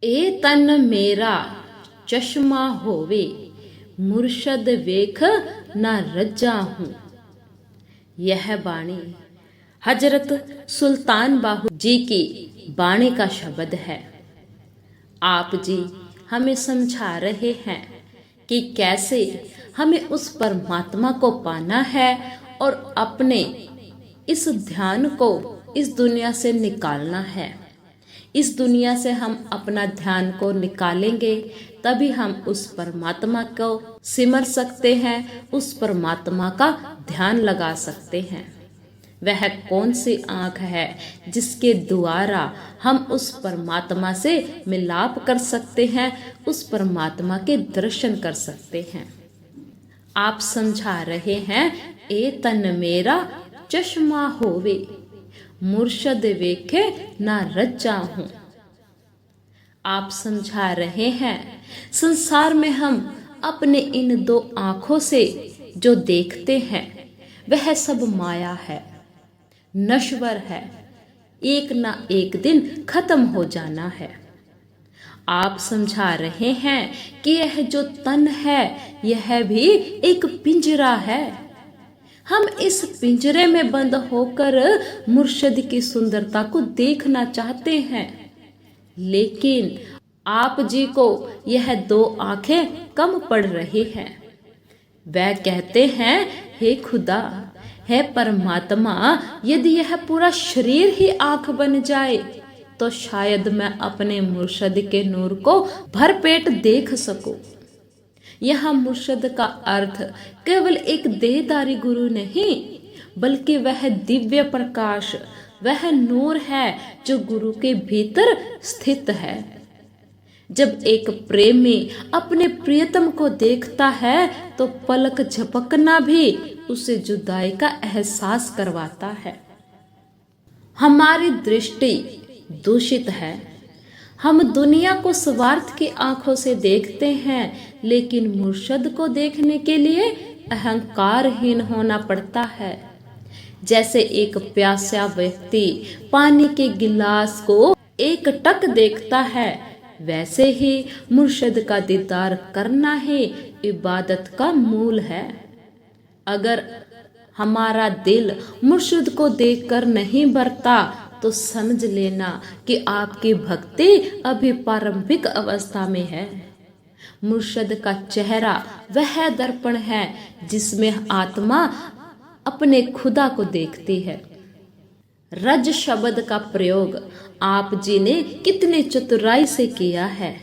ए तन मेरा चश्मा होवे, मुर्शद वेख ना रज्जा हूँ। यह बाणी हजरत सुल्तान बाहू जी की बाणी का शब्द है। आप जी हमें समझा रहे हैं कि कैसे हमें उस परमात्मा को पाना है और अपने इस ध्यान को इस दुनिया से निकालना है। इस दुनिया से हम अपना ध्यान को निकालेंगे तभी हम उस परमात्मा को सिमर सकते हैं, उस परमात्मा का ध्यान लगा सकते हैं। वह कौन सी आंख है जिसके द्वारा हम उस परमात्मा से मिलाप कर सकते हैं, उस परमात्मा के दर्शन कर सकते हैं। आप समझा रहे हैं ए तन मेरा चश्मा होवे, मुर्शद वेखे ना रज्जा हूँ। आप समझा रहे हैं संसार में हम अपने इन दो आंखों से जो देखते हैं वह सब माया है, नश्वर है, एक ना एक दिन खत्म हो जाना है। आप समझा रहे हैं कि यह जो तन है यह भी एक पिंजरा है। हम इस पिंजरे में बंद होकर मुर्शद की सुंदरता को देखना चाहते हैं, लेकिन आप जी को यह दो आंखें कम पड़ रही हैं। वह कहते हैं हे खुदा, है परमात्मा, यदि यह पूरा शरीर ही आंख बन जाए तो शायद मैं अपने मुर्शद के नूर को भरपेट देख सकूं। यहाँ मुर्शद का अर्थ केवल एक देहधारी गुरु नहीं, बल्कि वह दिव्य प्रकाश, वह नूर है जो गुरु के भीतर स्थित है। जब एक प्रेमी अपने प्रियतम को देखता है तो पलक झपकना भी उसे जुदाई का एहसास करवाता है। हमारी दृष्टि दूषित है। हम दुनिया को स्वार्थ की आंखों से देखते हैं, लेकिन मुर्शद को देखने के लिए अहंकारहीन होना पड़ता है। जैसे एक प्यासा व्यक्ति पानी के गिलास को एक टक देखता है, वैसे ही मुर्शद का दीदार करना ही इबादत का मूल है। अगर हमारा दिल मुर्शिद को देखकर नहीं भरता तो समझ लेना कि आपकी भक्ति अभी प्रारंभिक अवस्था में है। मुर्शिद का चेहरा वह दर्पण है जिसमें आत्मा अपने खुदा को देखती है। रज शब्द का प्रयोग आप जी ने कितने चतुराई से किया है।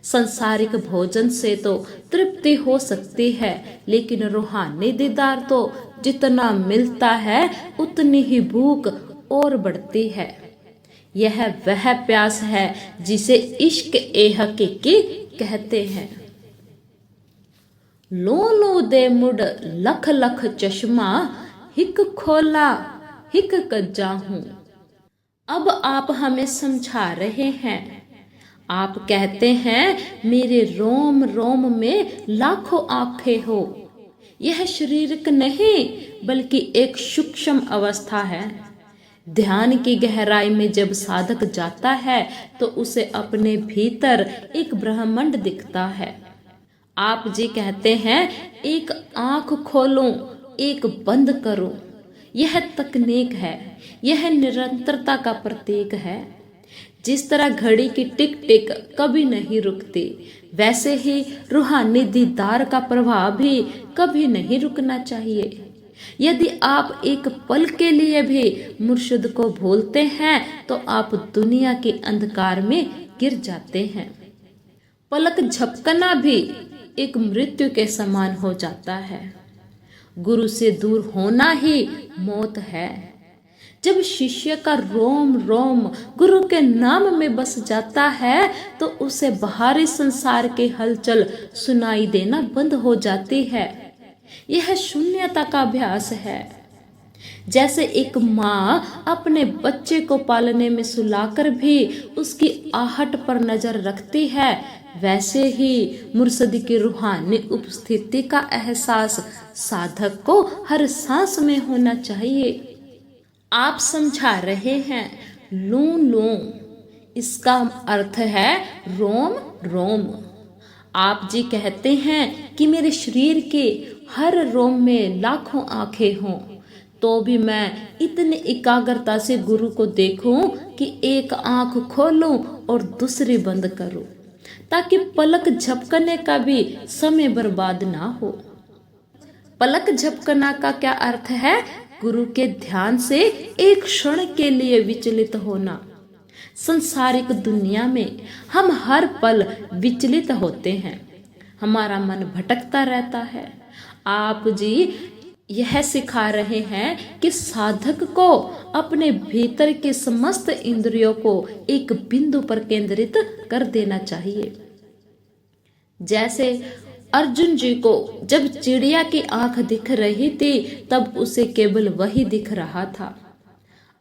संसारिक भोजन से तो तृप्ति हो सकती है, लेकिन रूहानी दीदार तो जितना मिलता है उतनी ही भूख और बढ़ती है। यह वह प्यास है जिसे इश्क ए हकीकी कहते हैं। लो दे मुड़ लख लख चश्मा, हिक खोला हिक कज्जा हूँ। अब आप हमें समझा रहे हैं। आप कहते हैं मेरे रोम रोम में लाखों आंखें हो। यह शारीरिक नहीं बल्कि एक सूक्ष्म अवस्था है। ध्यान की गहराई में जब साधक जाता है तो उसे अपने भीतर एक ब्रह्मांड दिखता है। आप जी कहते हैं एक आंख खोलूं, एक बंद करूं। यह तकनीक है, यह निरंतरता का प्रतीक है। जिस तरह घड़ी की टिक टिक कभी नहीं रुकती, वैसे ही रूहानी दीदार का प्रभाव भी कभी नहीं रुकना चाहिए। यदि आप एक पल के लिए भी मुर्शिद को भूलते हैं तो आप दुनिया के अंधकार में गिर जाते हैं। पलक झपकना भी एक मृत्यु के समान हो जाता है। गुरु से दूर होना ही मौत है। जब शिष्य का रोम रोम गुरु के नाम में बस जाता है तो उसे बाहरी संसार के हलचल सुनाई देना बंद हो जाती है। यह शून्यता का अभ्यास है। जैसे एक माँ अपने बच्चे को पालने में सुलाकर भी उसकी आहट पर नजर रखती है, वैसे ही मुर्शिद की रूहानी उपस्थिति का एहसास साधक को हर सांस में होना चाहिए। आप समझा रहे हैं लूं लूं इसका अर्थ है रोम रोम। आप जी कहते हैं कि मेरे शरीर के हर रोम में लाखों आंखें हों, तो भी मैं इतनी एकाग्रता से गुरु को देखूं कि एक आंख खोलूं और दूसरी बंद करूं, ताकि पलक झपकने का भी समय बर्बाद ना हो। पलक झपकना का क्या अर्थ है? गुरु के ध्यान से एक क्षण के लिए विचलित होना। संसारिक दुनिया में हम हर पल विचलित होते हैं, हमारा मन भटकता रहता है। आप जी यह सिखा रहे हैं कि साधक को अपने भीतर के समस्त इंद्रियों को एक बिंदु पर केंद्रित कर देना चाहिए। जैसे अर्जुन जी को जब चिड़िया की आंख दिख रही थी, तब उसे केवल वही दिख रहा था।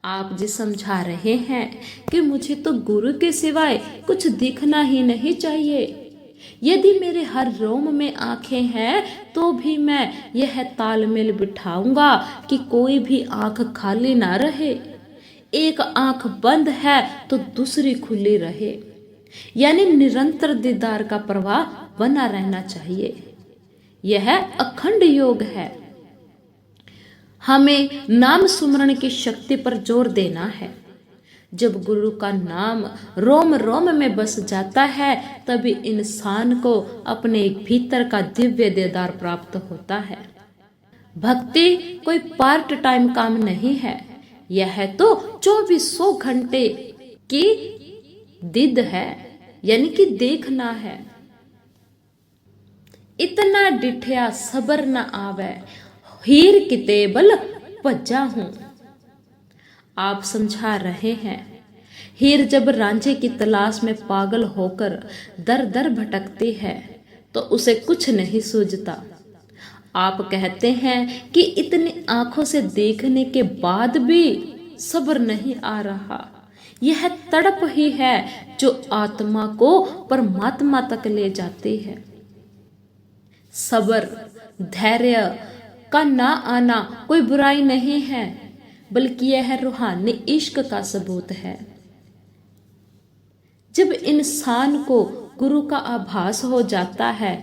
आप जी समझा रहे हैं कि मुझे तो गुरु के सिवाय कुछ दिखना ही नहीं चाहिए। यदि मेरे हर रोम में आंखें हैं तो भी मैं यह तालमेल बिठाऊंगा कि कोई भी आंख खाली ना रहे। एक आंख बंद है तो दूसरी खुली रहे, यानी निरंतर दीदार का प्रवाह बना रहना चाहिए। यह अखंड योग है। हमें नाम सुमरण की शक्ति पर जोर देना है। जब गुरु का नाम रोम रोम में बस जाता है, तभी इंसान को अपने भीतर का दिव्य दीदार प्राप्त होता है। भक्ति कोई पार्ट टाइम काम नहीं है, यह तो 2400 घंटे की दीद है, यानी कि देखना है। इतना डिठिया सबर न आवे, हीर कितेबल भज्जा हूं। आप समझा रहे हैं, हीर जब रांझे की तलाश में पागल होकर दर दर भटकती है तो उसे कुछ नहीं सूझता। आप कहते हैं कि इतनी आंखों से देखने के बाद भी सब्र नहीं आ रहा। यह तड़प ही है जो आत्मा को परमात्मा तक ले जाती है। सब्र धैर्य का ना आना कोई बुराई नहीं है, बल्कि यह रूहानी इश्क का सबूत है। जब इंसान को गुरु का आभास हो जाता है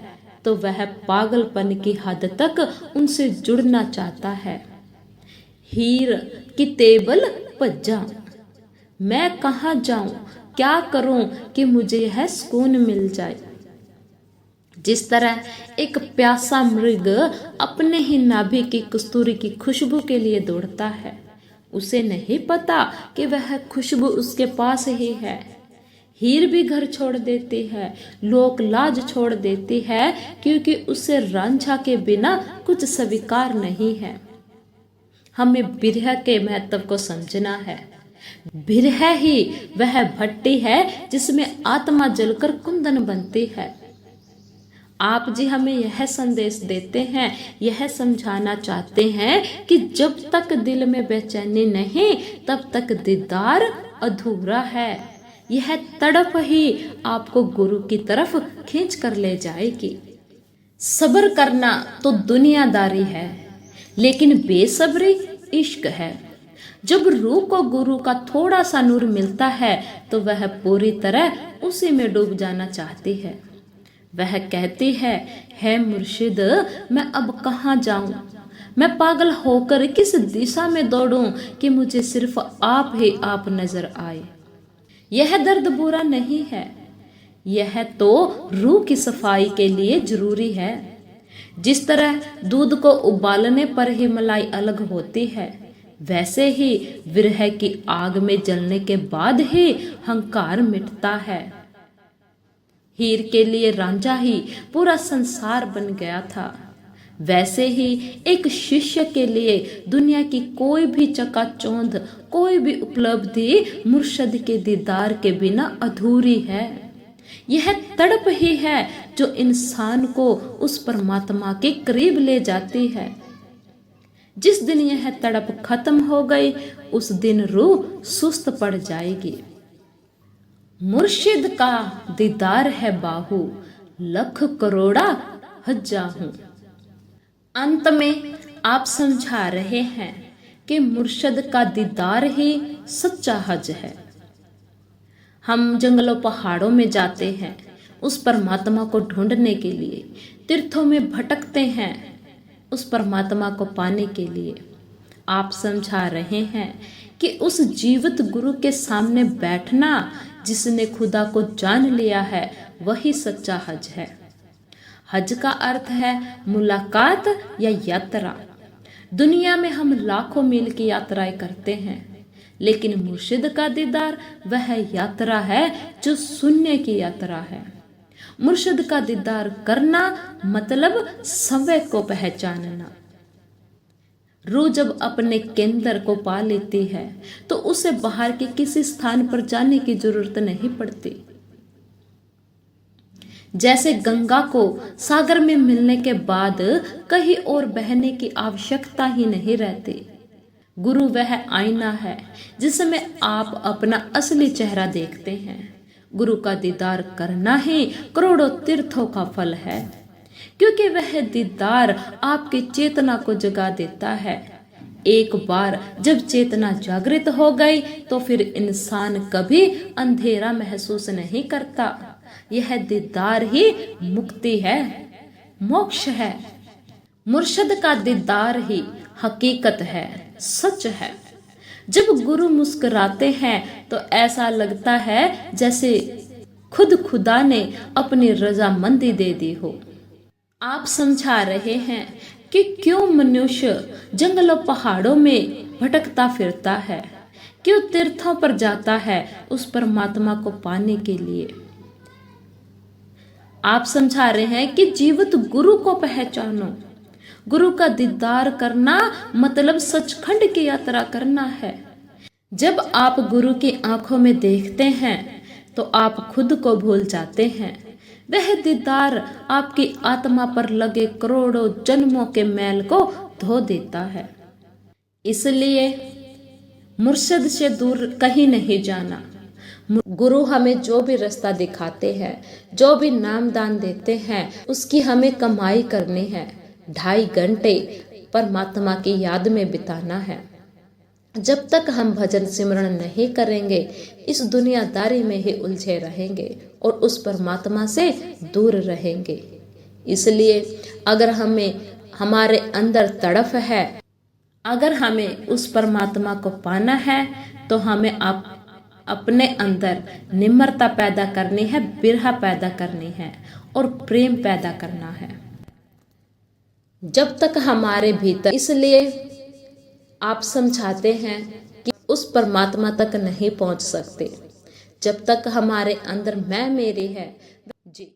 तो वह पागलपन की हद तक उनसे जुड़ना चाहता है। हीर कितेबल भज्जा, मैं कहाँ जाऊं, क्या करूं कि मुझे यह सुकून मिल जाए। जिस तरह एक प्यासा मृग अपने ही नाभि की कस्तूरी की खुशबू के लिए दौड़ता है, उसे नहीं पता कि वह खुशबू उसके पास ही है। हीर भी घर छोड़ देती है, लोक लाज छोड़ देती है, क्योंकि उसे रांझा के बिना कुछ स्वीकार नहीं है। हमें बिरह के महत्व को समझना है। बिरह ही वह भट्टी है जिसमें आत्मा जलकर कुंदन बनती है। आप जी हमें यह संदेश देते हैं, यह समझाना चाहते हैं कि जब तक दिल में बेचैनी नहीं, तब तक दीदार अधूरा है। यह तड़प ही आपको गुरु की तरफ खींच कर ले जाएगी। सब्र करना तो दुनियादारी है, लेकिन बेसब्री इश्क है। जब रूह को गुरु का थोड़ा सा नूर मिलता है तो वह पूरी तरह उसी में डूब जाना चाहती है। वह कहती है मुर्शिद, मैं अब कहाँ जाऊं? मैं पागल होकर किस दिशा में दौड़ूं कि मुझे सिर्फ आप ही आप नजर आए। यह दर्द बुरा नहीं है, यह तो रूह की सफाई के लिए जरूरी है। जिस तरह दूध को उबालने पर ही मलाई अलग होती है, वैसे ही विरह की आग में जलने के बाद ही हंकार मिटता है। हीर के लिए रांझा ही पूरा संसार बन गया था, वैसे ही एक शिष्य के लिए दुनिया की कोई भी चकाचौंध, कोई भी उपलब्धि मुर्शद के दीदार के बिना अधूरी है। यह तड़प ही है जो इंसान को उस परमात्मा के करीब ले जाती है। जिस दिन यह तड़प खत्म हो गई, उस दिन रूह सुस्त पड़ जाएगी। मुर्शिद का दीदार है बाहु, लख करोड़ा हज्जा हूं। अंत में आप समझा रहे हैं कि मुर्शिद का दीदार ही सच्चा हज है। हम जंगलों पहाड़ों में जाते हैं उस परमात्मा को ढूंढने के लिए, तीर्थों में भटकते हैं उस परमात्मा को पाने के लिए। आप समझा रहे हैं कि उस जीवित गुरु के सामने बैठना, जिसने खुदा को जान लिया है, वही सच्चा हज है। हज का अर्थ है मुलाकात या यात्रा। दुनिया में हम लाखों मील की यात्राएं करते हैं, लेकिन मुर्शिद का दीदार वह यात्रा है जो शून्य की यात्रा है। मुर्शिद का दीदार करना मतलब समय को पहचानना। रूह जब अपने केंद्र को पा लेती है तो उसे बाहर के किसी स्थान पर जाने की जरूरत नहीं पड़ती। जैसे गंगा को सागर में मिलने के बाद कहीं और बहने की आवश्यकता ही नहीं रहती। गुरु वह आईना है जिसमें आप अपना असली चेहरा देखते हैं। गुरु का दीदार करना ही करोड़ों तीर्थों का फल है, क्योंकि वह दीदार आपकी चेतना को जगा देता है। एक बार जब चेतना जागृत हो गई तो फिर इंसान कभी अंधेरा महसूस नहीं करता। यह दीदार ही मुक्ति है, मोक्ष है। मुर्शिद का दीदार ही हकीकत है, सच है। जब गुरु मुस्कुराते हैं तो ऐसा लगता है जैसे खुद खुदा ने अपनी रजामंदी दे दी हो। आप समझा रहे हैं कि क्यों मनुष्य जंगलों पहाड़ों में भटकता फिरता है, क्यों तीर्थों पर जाता है उस परमात्मा को पाने के लिए। आप समझा रहे हैं कि जीवित गुरु को पहचानो। गुरु का दीदार करना मतलब सचखंड की यात्रा करना है। जब आप गुरु की आंखों में देखते हैं तो आप खुद को भूल जाते हैं। वह दीदार आपकी आत्मा पर लगे करोड़ों जन्मों के मैल को धो देता है। इसलिए मुर्शिद से दूर कहीं नहीं जाना। गुरु हमें जो भी रास्ता दिखाते हैं, जो भी नामदान देते हैं, उसकी हमें कमाई करनी है। 2.5 घंटे परमात्मा की याद में बिताना है। जब तक हम भजन सिमरण नहीं करेंगे, इस दुनियादारी में ही उलझे रहेंगे और उस परमात्मा से दूर रहेंगे। इसलिए अगर हमें हमारे अंदर तड़फ है, अगर हमें उस परमात्मा को पाना है, तो हमें अपने अंदर निम्रता पैदा करनी है, बिरहा पैदा करनी है और प्रेम पैदा करना है। जब तक हमारे भीतर, इसलिए आप समझाते हैं कि उस परमात्मा तक नहीं पहुंच सकते जब तक हमारे अंदर मैं मेरी है। जी।